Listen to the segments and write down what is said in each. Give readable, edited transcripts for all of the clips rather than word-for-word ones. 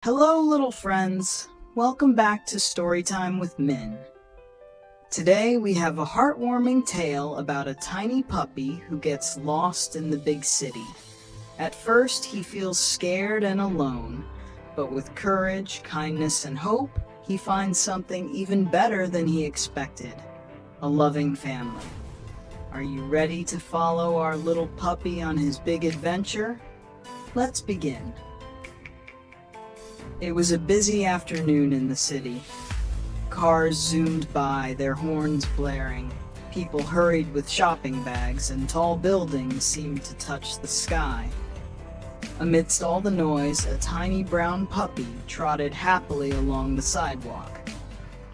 Hello, little friends. Welcome back to Storytime with Min. Today we have a heartwarming tale about a tiny puppy who gets lost in the big city. At first, he feels scared and alone, but with courage, kindness, and hope, he finds something even better than he expected: a loving family. Are you ready to follow our little puppy on his big adventure? Let's begin. It was a busy afternoon in the city. Cars zoomed by, their horns blaring. People hurried with shopping bags, and tall buildings seemed to touch the sky. Amidst all the noise, a tiny brown puppy trotted happily along the sidewalk.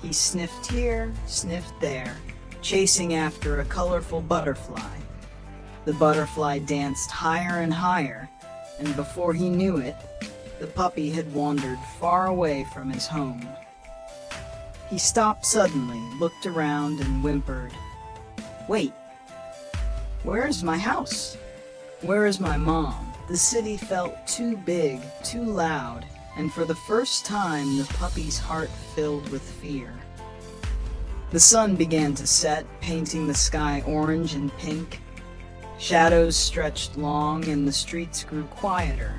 He sniffed here, sniffed there, chasing after a colorful butterfly. The butterfly danced higher and higher, and before he knew it, the puppy had wandered far away from his home. He stopped suddenly, looked around, and whimpered, "Wait, where is my house? Where is my mom?" The city felt too big, too loud, and for the first time the puppy's heart filled with fear. The sun began to set, painting the sky orange and pink. Shadows stretched long, and the streets grew quieter.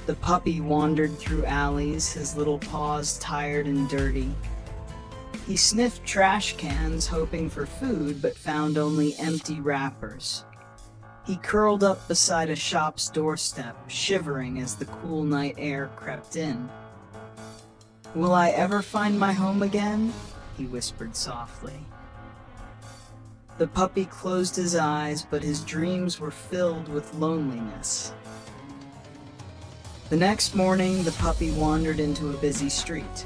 The puppy wandered through alleys, his little paws tired and dirty. He sniffed trash cans, hoping for food, but found only empty wrappers. He curled up beside a shop's doorstep, shivering as the cool night air crept in. "Will I ever find my home again?" he whispered softly. The puppy closed his eyes, but his dreams were filled with loneliness. The next morning, the puppy wandered into a busy street.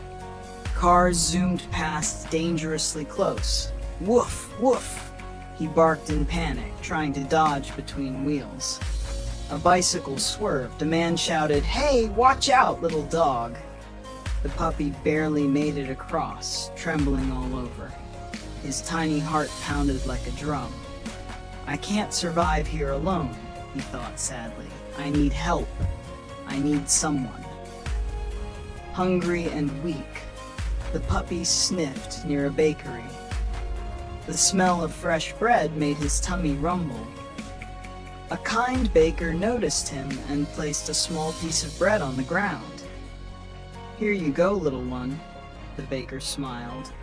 Cars zoomed past dangerously close. "Woof, woof!" he barked in panic, trying to dodge between wheels. A bicycle swerved. A man shouted, "Hey, watch out, little dog!" The puppy barely made it across, trembling all over. His tiny heart pounded like a drum. "I can't survive here alone," he thought sadly. "I need help. I need someone." Hungry and weak, the puppy sniffed near a bakery. The smell of fresh bread made his tummy rumble. A kind baker noticed him and placed a small piece of bread on the ground. "Here you go, little one," the baker smiled.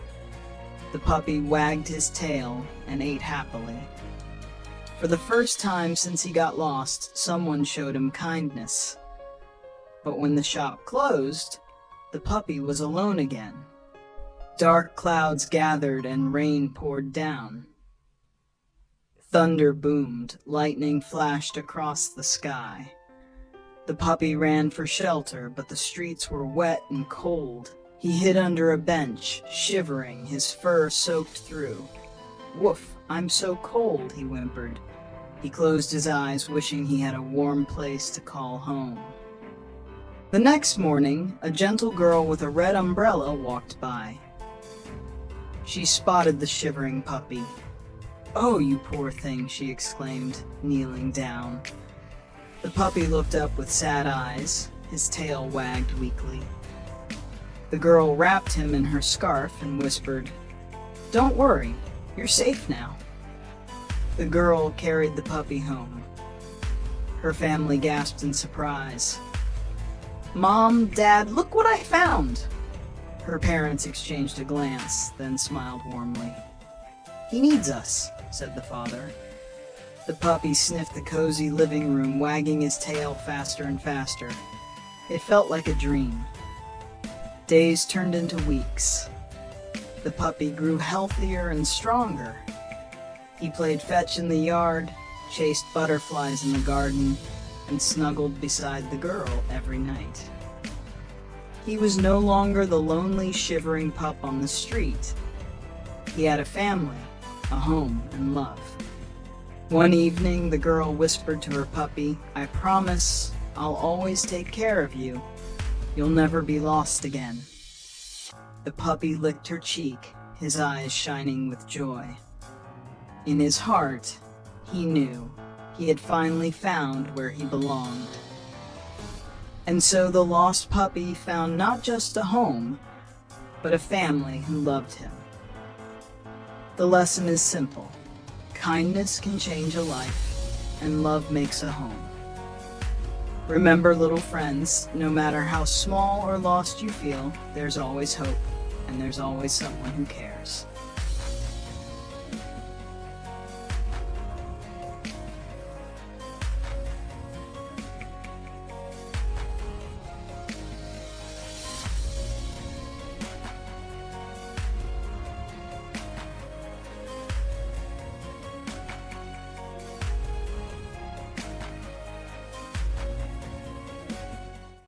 The puppy wagged his tail and ate happily. For the first time since he got lost, someone showed him kindness. But when the shop closed, the puppy was alone again. Dark clouds gathered and rain poured down. Thunder boomed, lightning flashed across the sky. The puppy ran for shelter, but the streets were wet and cold. He hid under a bench, shivering, his fur soaked through. "Woof, I'm so cold," he whimpered. He closed his eyes, wishing he had a warm place to call home. The next morning, a gentle girl with a red umbrella walked by. She spotted the shivering puppy. "Oh, you poor thing," she exclaimed, kneeling down. The puppy looked up with sad eyes. His tail wagged weakly. The girl wrapped him in her scarf and whispered, "Don't worry, you're safe now." The girl carried the puppy home. Her family gasped in surprise. "Mom, Dad, look what I found!" Her parents exchanged a glance, then smiled warmly. "He needs us," said the father. The puppy sniffed the cozy living room, wagging his tail faster and faster. It felt like a dream. Days turned into weeks. The puppy grew healthier and stronger. He played fetch in the yard, chased butterflies in the garden, and snuggled beside the girl every night. He was no longer the lonely, shivering pup on the street. He had a family, a home, and love. One evening, the girl whispered to her puppy, "I promise I'll always take care of you. You'll never be lost again." The puppy licked her cheek, his eyes shining with joy. In his heart, he knew he had finally found where he belonged. And so the lost puppy found not just a home, but a family who loved him. The lesson is simple. Kindness can change a life, and love makes a home. Remember, little friends, no matter how small or lost you feel, there's always hope, and there's always someone who cares.